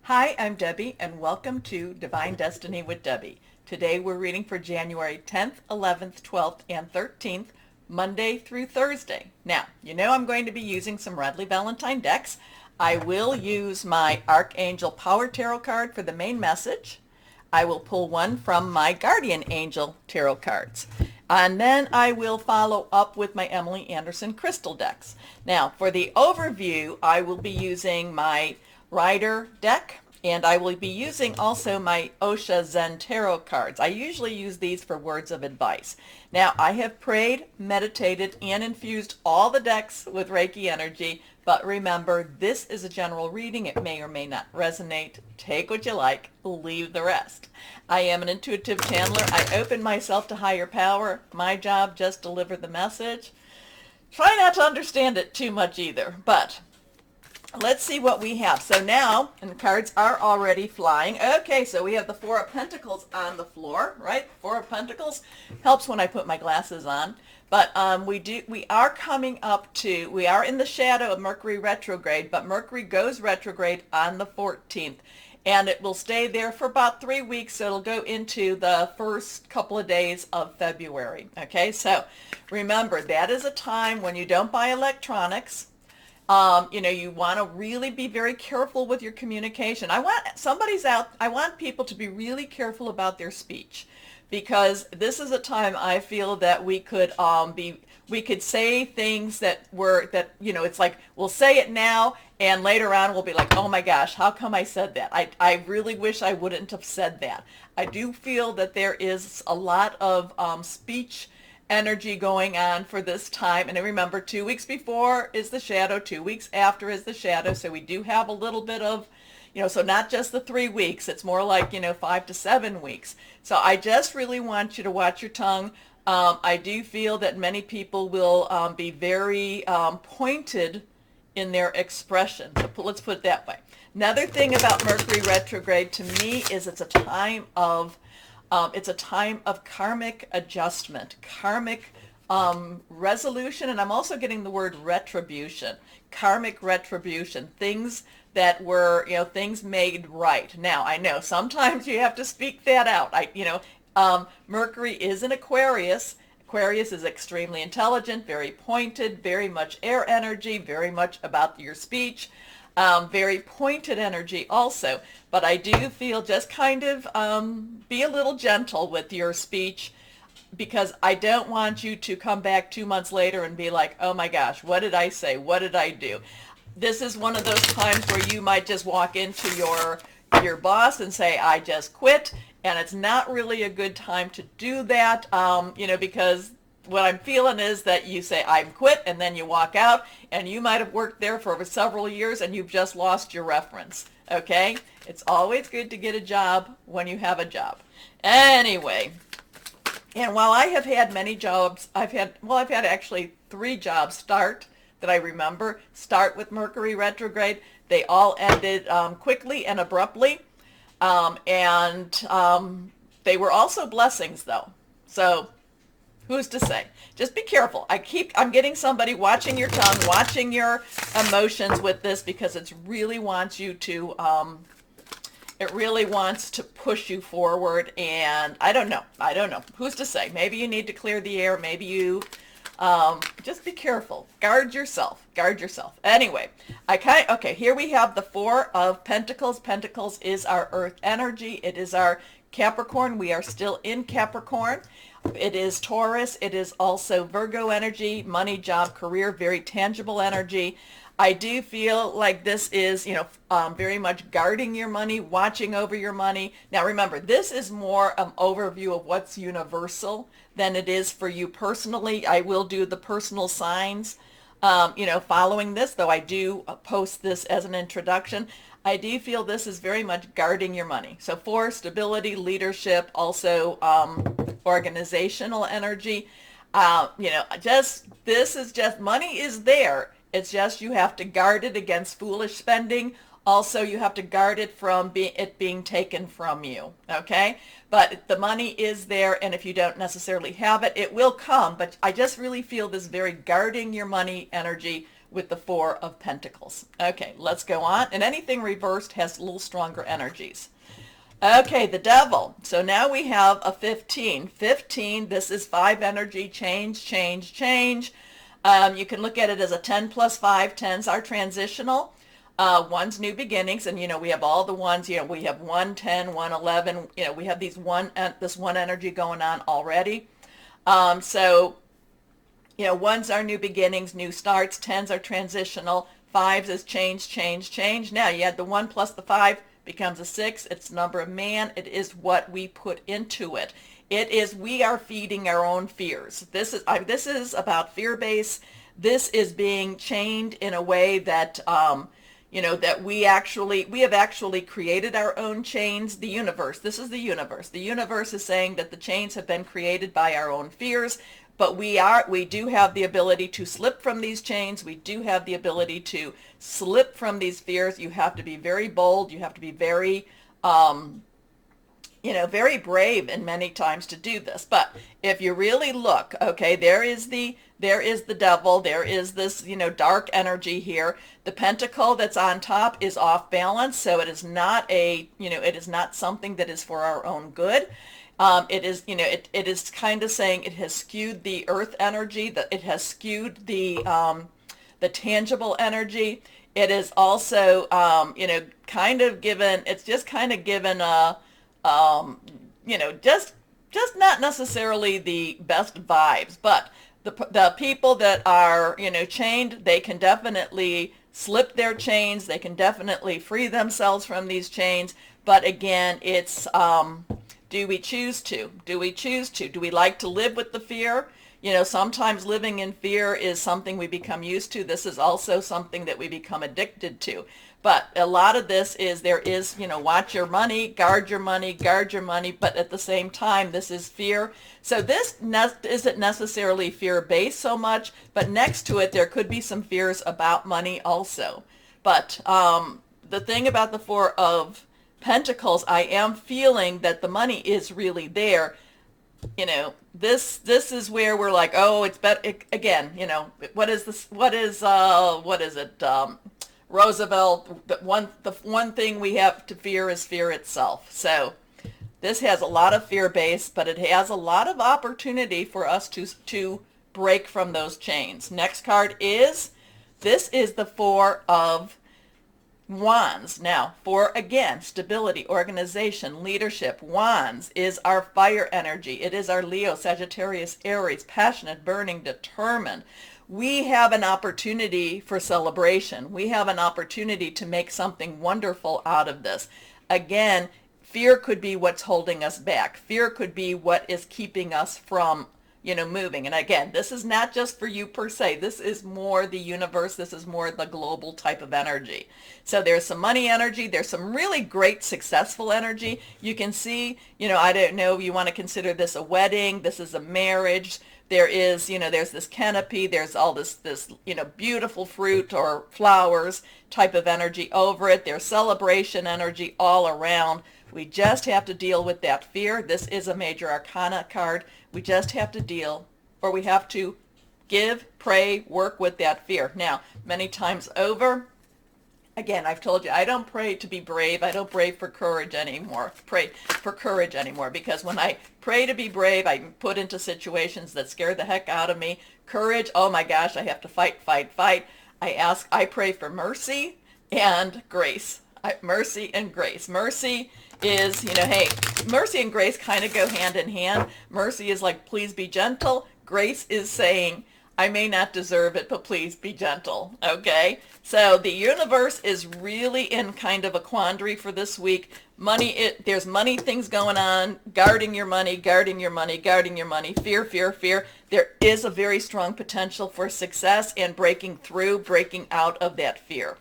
Hi, I'm Debbie, and welcome to Divine Destiny with Debbie. Today we're reading for January 10th, 11th, 12th, and 13th, Monday through Thursday. Now, you know I'm going to be using some Radley Valentine decks. I will use my Archangel Power Tarot card for the main message. I will pull one from my Guardian Angel Tarot cards. And then I will follow up with my Emily Anderson crystal decks. Now, for the overview, I will be using my Ryder deck, and I will be using also my Osha Zen Tarot cards. I usually use these for words of advice. Now, I have prayed, meditated, and infused all the decks with Reiki energy, but remember, this is a general reading. It may or may not resonate. Take what you like, leave the rest. I am an intuitive channeler. I open myself to higher power. My job, just deliver the message. Try not to understand it too much either, but let's see what we have. So now, and the cards are already flying. Okay, so we have the Four of Pentacles on the floor, right? Four of Pentacles helps when I put my glasses on. But we are coming up to, we are in the shadow of Mercury retrograde, but Mercury goes retrograde on the 14th. And it will stay there for about 3 weeks. So it'll go into the first couple of days of February. Okay, so remember, that is a time when you don't buy electronics. You want to really be very careful with your communication. I want people to be really careful about their speech, because this is a time I feel that we could say things it's like we'll say it now and later on we'll be like, oh my gosh, how come I said that? I really wish I wouldn't have said that. I do feel that there is a lot of speech energy going on for this time. And remember, 2 weeks before is the shadow, 2 weeks after is the shadow. So we do have a little bit of, so not just the 3 weeks, it's more like, 5 to 7 weeks. So I just really want you to watch your tongue. I do feel that many people will be very pointed in their expression. So let's put it that way. Another thing about Mercury retrograde to me is it's a time of karmic adjustment, karmic resolution, and I'm also getting the word retribution, karmic retribution, things that were, things made right. Now, I know sometimes you have to speak that out. Mercury is in Aquarius. Aquarius is extremely intelligent, very pointed, very much air energy, very much about your speech. Very pointed energy also, but I do feel just kind of be a little gentle with your speech, because I don't want you to come back 2 months later and be like, oh my gosh, what did I say? What did I do? This is one of those times where you might just walk into your boss and say, I just quit, and it's not really a good time to do that, because what I'm feeling is that you say, I'm quit, and then you walk out, and you might have worked there for several years, and you've just lost your reference, okay? It's always good to get a job when you have a job. Anyway, and while I have had many jobs, I've had actually 3 jobs start that I remember, start with Mercury retrograde. They all ended quickly and abruptly, and they were also blessings, though. So who's to say? Just be careful. I'm getting somebody watching your tongue, watching your emotions with this, because it really wants to push you forward. And I don't know. Who's to say? Maybe you need to clear the air. Maybe you, just be careful. Guard yourself. Anyway, okay, here we have the Four of Pentacles. Pentacles is our earth energy. It is our Capricorn. We are still in Capricorn. It is Taurus. It is also Virgo energy, money, job, career, very tangible energy. I do feel like this is, very much guarding your money, watching over your money. Now remember, this is more an overview of what's universal than it is for you personally. I will do the personal signs, following this, though I do post this as an introduction. I do feel this is very much guarding your money. So for stability, leadership, also organizational energy, this is just, money is there. It's just you have to guard it against foolish spending. Also, you have to guard it from it being taken from you, okay? But the money is there, and if you don't necessarily have it, it will come. But I just really feel this very guarding your money energy with the Four of Pentacles. Okay, let's go on. And anything reversed has a little stronger energies. Okay, the Devil. So now we have a 15. 15, this is 5 energy, change, change, change. You can look at it as a 10 plus 5. 10s are transitional. One's new beginnings, and we have all the ones, we have 1, 10, 1, 11, we have this one energy going on already. So ones are new beginnings, new starts, 10s are transitional, 5s is change, change, change. Now you add the 1 plus the 5 becomes a 6. It's the number of man. It is what we put into it. It is, we are feeding our own fears. This is about fear base. This is being chained in a way that that we have actually created our own chains. The universe, this is the universe. The universe is saying that the chains have been created by our own fears, but we do have the ability to slip from these chains. We do have the ability to slip from these fears. You have to be very bold. You have to be very, very brave in many times to do this. But if you really look, okay, there is the Devil. There is this, dark energy here. The Pentacle that's on top is off balance, so it is not it is not something that is for our own good. It is, it is kind of saying it has skewed the earth energy, that it has skewed the tangible energy. It is also, kind of given, it's just kind of given a, just not necessarily the best vibes, but the people that are, chained, they can definitely slip their chains. They can definitely free themselves from these chains. But again, it's, do we choose to? Do we choose to? Do we like to live with the fear? Sometimes living in fear is something we become used to. This is also something that we become addicted to. But a lot of this is, watch your money, guard your money, but at the same time, this is fear. So this isn't necessarily fear-based so much, but next to it, there could be some fears about money also. But the thing about the Four of Pentacles, I am feeling that the money is really there. This is where we're like, oh, it's better again. What is this? What is it? Roosevelt. The one thing we have to fear is fear itself. So this has a lot of fear base, but it has a lot of opportunity for us to break from those chains. Next card is, this is the Four of Wands. Now, for, again, stability, organization, leadership. Wands is our fire energy. It is our Leo, Sagittarius, Aries, passionate, burning, determined. We have an opportunity for celebration. We have an opportunity to make something wonderful out of this. Again, fear could be what's holding us back. Fear could be what is keeping us from moving. And again, this is not just for you per se. This is more the universe. This is more the global type of energy. So there's some money energy. There's some really great successful energy. You can see, I don't know, you want to consider this a wedding. This is a marriage. There is, there's this canopy. There's all this, beautiful fruit or flowers type of energy over it. There's celebration energy all around. We just have to deal with that fear. This is a major arcana card. We just have to deal, or we have to give, pray, work with that fear. Now, many times over, again, I've told you, I don't pray to be brave. I don't pray for courage anymore. Because when I pray to be brave, I'm put into situations that scare the heck out of me. Courage, oh my gosh, I have to fight. I pray for mercy and grace. Mercy and grace. Mercy is, hey, mercy and grace kind of go hand in hand. Mercy is like, please be gentle. Grace is saying, I may not deserve it, but please be gentle. Okay? So the universe is really in kind of a quandary for this week. There's money things going on, guarding your money. Fear. There is a very strong potential for success and breaking out of that fear.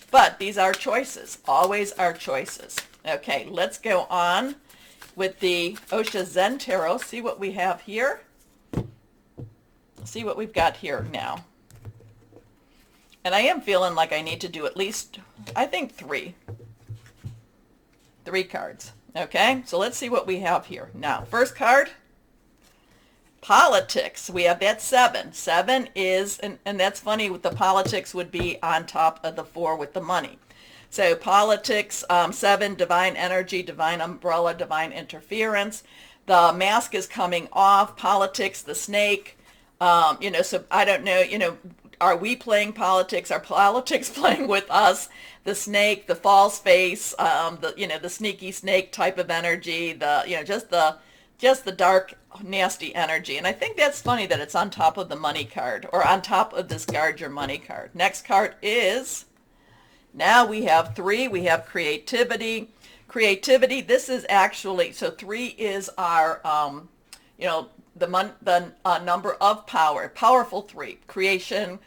But these are choices, always are choices. Okay, let's go on with the Osha Zen Tarot. See what we have here. See what we've got here now. And I am feeling like I need to do at least, I think, three cards. Okay, so let's see what we have here. Now, first card, Politics, we have that 7. 7 is, and that's funny, with the politics would be on top of the 4 with the money. So politics, 7, divine energy, divine umbrella, divine interference. The mask is coming off. Politics, the snake. So I don't know, are we playing politics? Are politics playing with us? The snake, the false face, the sneaky snake type of energy, just the dark, nasty energy. And I think that's funny that it's on top of the money card, or on top of this guard your money card. Next card is, now we have 3. We have creativity. Creativity, this is actually, so 3 is our, the number of power, powerful 3. Creation,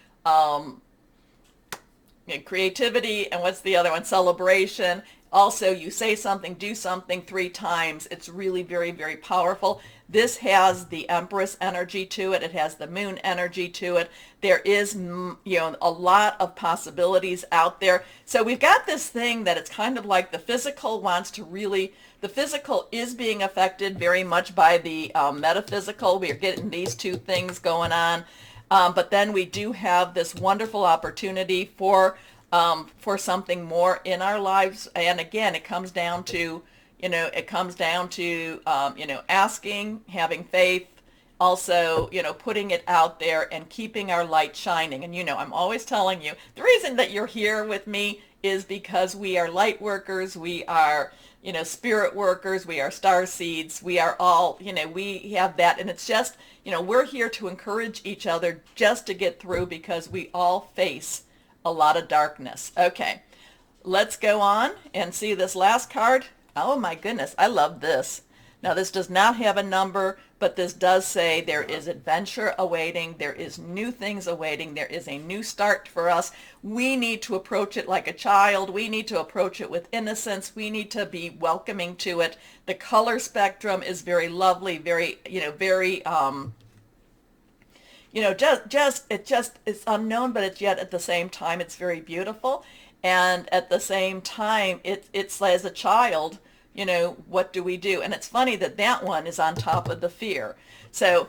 creativity, and what's the other one? Celebration. Also, you say something, do something 3 times. It's really very, very powerful. This has the Empress energy to it. It has the Moon energy to it. There is, a lot of possibilities out there. So we've got this thing that it's kind of like the physical wants to really, the physical is being affected very much by the metaphysical. We're getting these 2 things going on. But then we do have this wonderful opportunity for something more in our lives. And again, it comes down to, asking, having faith, also, putting it out there and keeping our light shining. And, I'm always telling you, the reason that you're here with me is because we are light workers. We are, spirit workers. We are star seeds. We are all, we have that. And it's just, we're here to encourage each other just to get through, because we all face a lot of darkness. Okay, let's go on and see this last card. Oh my goodness, I love this. Now this does not have a number, but this does say there is adventure awaiting. There is new things awaiting. There is a new start for us. We need to approach it like a child. We need to approach it with innocence. We need to be welcoming to it. The color spectrum is very lovely, very, very, it's unknown, but it's yet at the same time, it's very beautiful. And at the same time, it's as a child, what do we do? And it's funny that that one is on top of the fear. So,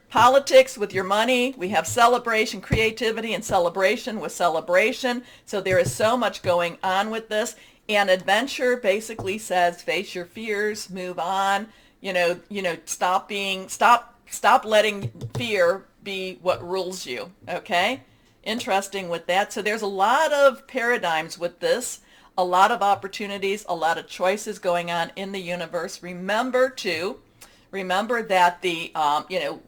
politics with your money, we have celebration, creativity, and celebration with celebration. So there is so much going on with this. And adventure basically says face your fears, move on, stop letting fear be what rules you. Okay? Interesting with that. So there's a lot of paradigms with this, a lot of opportunities, a lot of choices going on in the universe. Remember that the,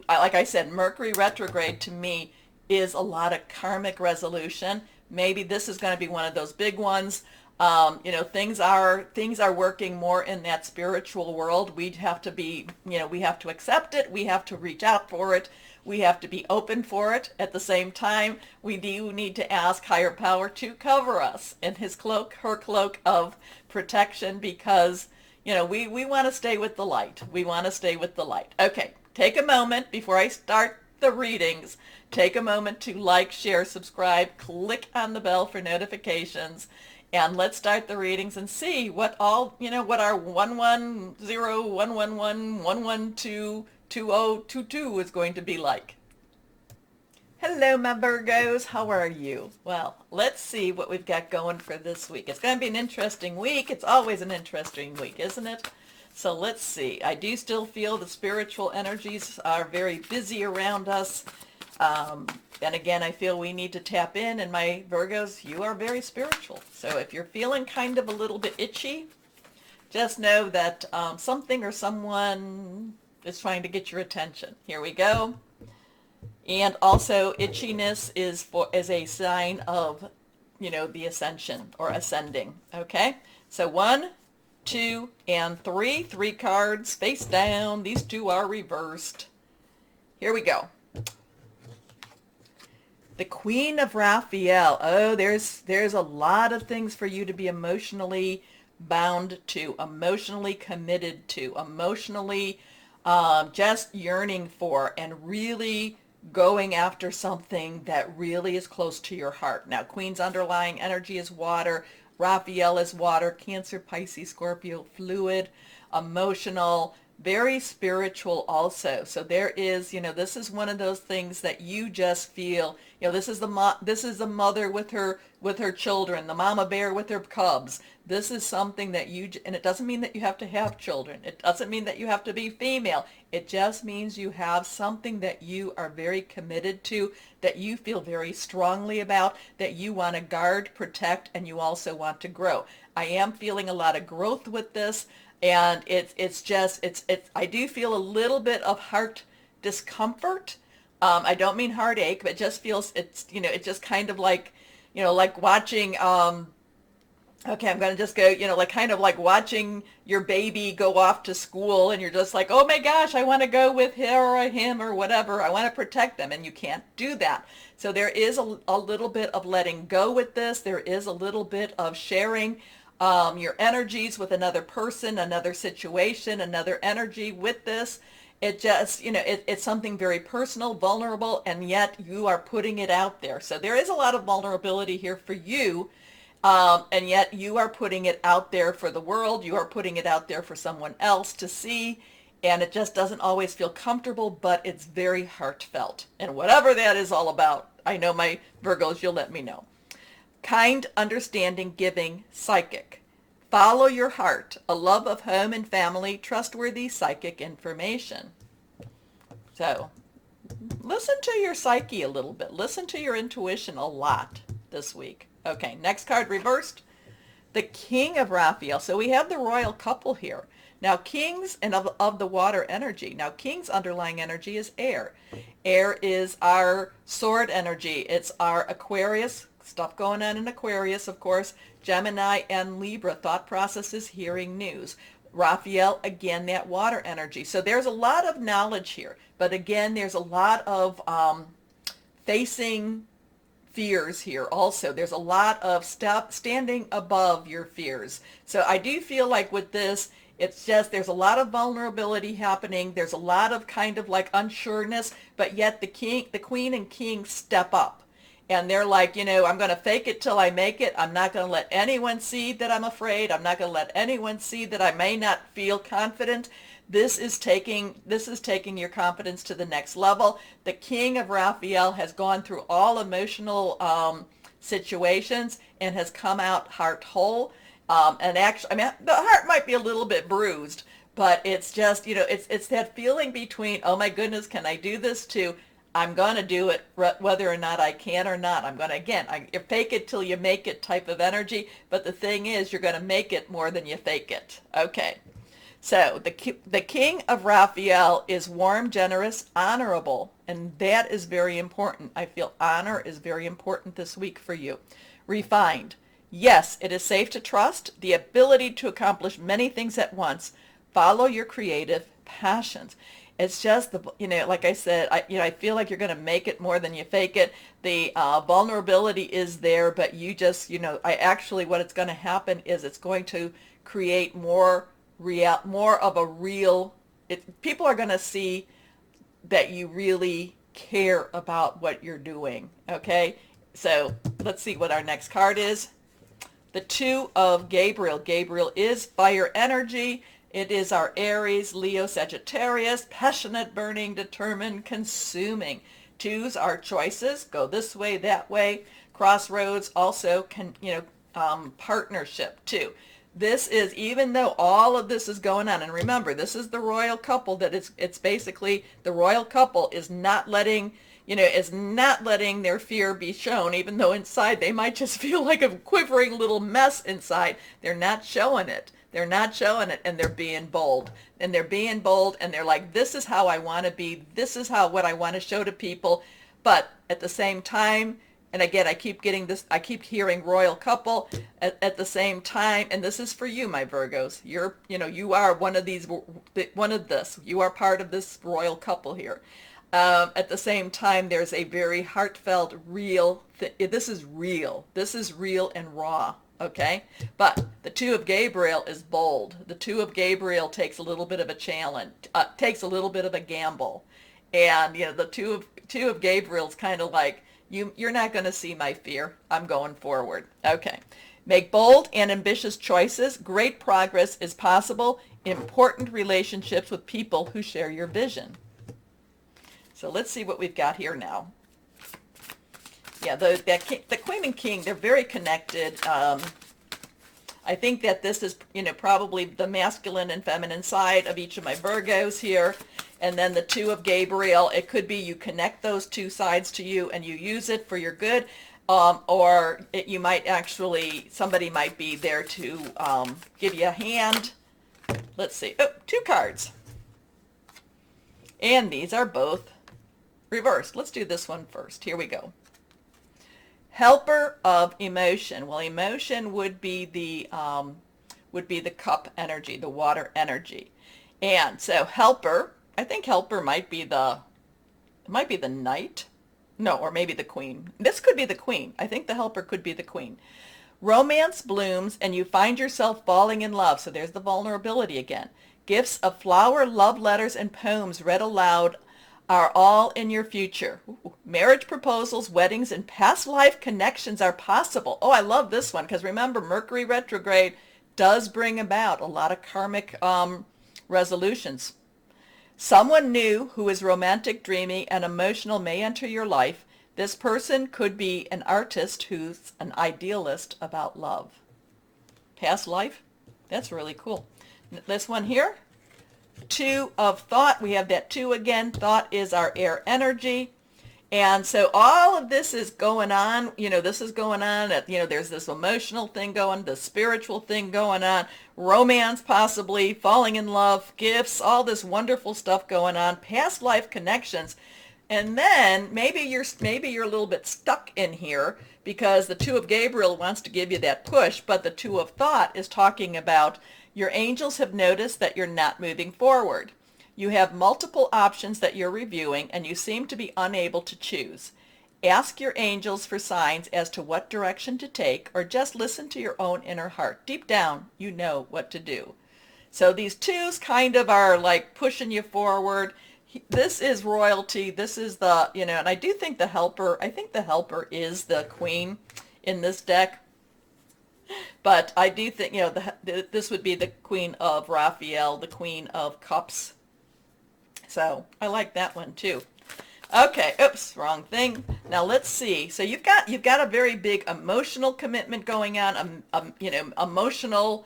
like I said, Mercury retrograde to me is a lot of karmic resolution. Maybe this is going to be one of those big ones. Things are working more in that spiritual world. We have to be, we have to accept it. We have to reach out for it. We have to be open for it. At the same time, we do need to ask higher power to cover us in his cloak, her cloak of protection, because, we want to stay with the light. We want to stay with the light. Okay, take a moment before I start the readings. Take a moment to like, share, subscribe, click on the bell for notifications. And let's start the readings and see what all, what our 110, 111, 112, 2022 is going to be like. Hello, my Virgos. How are you? Well, let's see what we've got going for this week. It's going to be an interesting week. It's always an interesting week, isn't it? So let's see. I do still feel the spiritual energies are very busy around us. And again, I feel we need to tap in, and my Virgos, you are very spiritual. So if you're feeling kind of a little bit itchy, just know that something or someone is trying to get your attention. Here we go. And also, itchiness is a sign of, the ascension or ascending. Okay? So 1, 2, and 3. 3 cards face down. These 2 are reversed. Here we go. The Queen of Raphael. Oh, there's a lot of things for you to be emotionally bound to, emotionally committed to, emotionally just yearning for, and really going after something that really is close to your heart. Now, Queen's underlying energy is water. Raphael is water. Cancer, Pisces, Scorpio, fluid, emotional, very spiritual also. So there is, this is one of those things that you just feel, this is the mother with her children, the mama bear with her cubs. This is something that and it doesn't mean that you have to have children. It doesn't mean that you have to be female. It just means you have something that you are very committed to, that you feel very strongly about, that you want to guard, protect, and you also want to grow. I am feeling a lot of growth with this. And I do feel a little bit of heart discomfort. I don't mean heartache, but it just feels, it's just kind of like, like watching, okay, I'm going to just go, like kind of like watching your baby go off to school and you're just like, oh my gosh, I want to go with her or him or whatever. I want to protect them. And you can't do that. So there is a little bit of letting go with this. There is a little bit of sharing your energies with another person, another situation, another energy with this. It just, it's something very personal, vulnerable, and yet you are putting it out there. So there is a lot of vulnerability here for you, and yet you are putting it out there for the world. You are putting it out there for someone else to see, and it just doesn't always feel comfortable, but it's very heartfelt. And whatever that is all about, I know my Virgos, you'll let me know. Kind, understanding, giving, psychic. Follow your heart, a love of home and family, trustworthy psychic information. So listen to your psyche a little bit. Listen to your intuition a lot this week. Okay, next card reversed. The King of Raphael. So we have the royal couple here. Now kings and of the water energy. Now king's underlying energy is air. Air is our sword energy. It's our Aquarius, stuff going on in Aquarius, of course. Gemini and Libra, thought processes, hearing news. Raphael, again, that water energy. So there's a lot of knowledge here. But again, there's a lot of facing fears here also. There's a lot of standing above your fears. So I do feel like with this, it's just there's a lot of vulnerability happening. There's a lot of kind of like unsureness, but yet the queen and king step up. And they're like, I'm going to fake it till I make it. I'm not going to let anyone see that I'm afraid. I'm not going to let anyone see that I may not feel confident. This is taking your confidence to the next level. The King of Raphael has gone through all emotional situations and has come out heart whole. And actually, the heart might be a little bit bruised, but it's just, it's that feeling between, oh my goodness, can I do this, to I'm going to do it whether or not I can or not. I'm going to, again, you fake it till you make it type of energy. But the thing is, you're going to make it more than you fake it. Okay. So the King of Raphael is warm, generous, honorable. And that is very important. I feel honor is very important this week for you. Refined. Yes, it is safe to trust. The ability to accomplish many things at once. Follow your creative passions. It's just like I said, I feel like you're going to make it more than you fake it. The vulnerability is there, but you just, what it's going to happen is it's going to create more of a real, people are going to see that you really care about what you're doing. Okay. So let's see what our next card is. The Two of Gabriel. Gabriel is fire energy. It is our Aries, Leo, Sagittarius, passionate, burning, determined, consuming. Twos are choices, go this way, that way. Crossroads also partnership too. This is, even though all of this is going on, and remember, this is the royal couple, that it's basically the royal couple is not letting their fear be shown, even though inside they might just feel like a quivering little mess inside. They're not showing it. They're not showing it, and they're being bold. And they're being bold, and they're like, this is how I want to be. This is what I want to show to people. But at the same time, and again, I keep hearing royal couple at the same time, and this is for you, my Virgos. You are one of this. You are part of this royal couple here. At the same time, there's a very heartfelt, real, this is real. This is real and raw. Okay, but the Two of Gabriel is bold. The Two of Gabriel takes a little bit of a challenge, takes a little bit of a gamble, and the Two of Gabriel is kind of like, you're not going to see my fear. I'm going forward. Okay, Make bold and ambitious choices. Great progress is possible. Important relationships with people who share your vision. So let's see what we've got here now. Yeah, the Queen and King, they're very connected. I think that this is, probably the masculine and feminine side of each of my Virgos here. And then the Two of Gabriel, it could be you connect those two sides to you and you use it for your good. You might actually, somebody might be there to give you a hand. Let's see. Oh, two cards. And these are both reversed. Let's do this one first. Here we go. Helper of emotion. Well, emotion would be the cup energy, the water energy. And so helper, I think helper might be the knight. No, or maybe the queen. This could be the queen. I think the helper could be the queen. Romance blooms and you find yourself falling in love. So there's the vulnerability again. Gifts of flower, love letters, and poems read aloud are all in your future. Ooh. Marriage proposals, weddings, and past life connections are possible. Oh, I love this one because remember, Mercury retrograde does bring about a lot of karmic resolutions. Someone new who is romantic, dreamy, and emotional may enter your life. This person could be an artist who's an idealist about love. Past life? That's really cool. This one here, Two of Thought. We have that two again. Thought is our air energy. And so all of this is going on, this is going on, there's this emotional thing going, the spiritual thing going on, romance possibly, falling in love, gifts, all this wonderful stuff going on, past life connections. And then maybe you're a little bit stuck in here because the Two of Gabriel wants to give you that push, but the Two of Thought is talking about your angels have noticed that you're not moving forward. You have multiple options that you're reviewing, and you seem to be unable to choose. Ask your angels for signs as to what direction to take, or just listen to your own inner heart. Deep down, you know what to do. So these twos kind of are like pushing you forward. This is royalty. This is the, and I do think the helper is the queen in this deck. But I do think, this would be the Queen of Raphael, the Queen of Cups. So I like that one too. Okay, oops, wrong thing. Now let's see. So you've got a very big emotional commitment going on, emotional,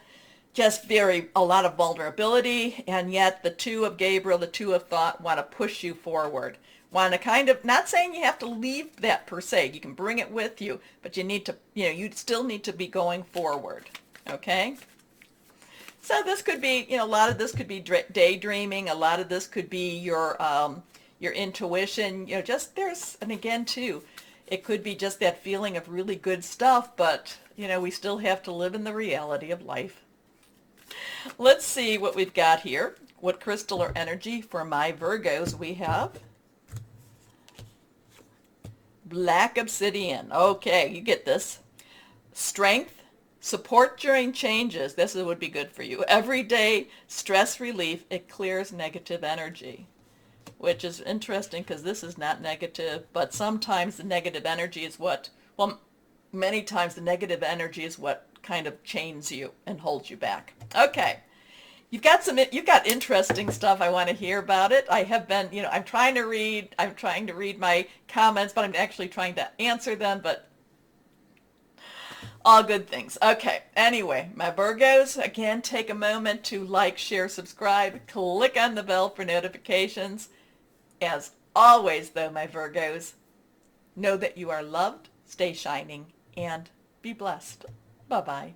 just a lot of vulnerability, and yet the Two of Gabriel, the Two of Thought want to push you forward. Want to kind of, not saying you have to leave that per se. You can bring it with you, but you need to, you still need to be going forward. Okay? So this could be, a lot of this could be daydreaming. A lot of this could be your intuition. And again too, it could be just that feeling of really good stuff, but we still have to live in the reality of life. Let's see what we've got here. What crystal or energy for my Virgos we have? Black obsidian. Okay, you get this. Strength. Support during changes. This would be good for you. Everyday stress relief. It clears negative energy, which is interesting because this is not negative, but sometimes the negative energy is many times the negative energy is what kind of chains you and holds you back. Okay. You've got interesting stuff. I want to hear about it. I have been, I'm trying to read my comments, but I'm actually trying to answer them, but all good things. Okay. Anyway, my Virgos, again, take a moment to like, share, subscribe, click on the bell for notifications. As always, though, my Virgos, know that you are loved, stay shining, and be blessed. Bye-bye.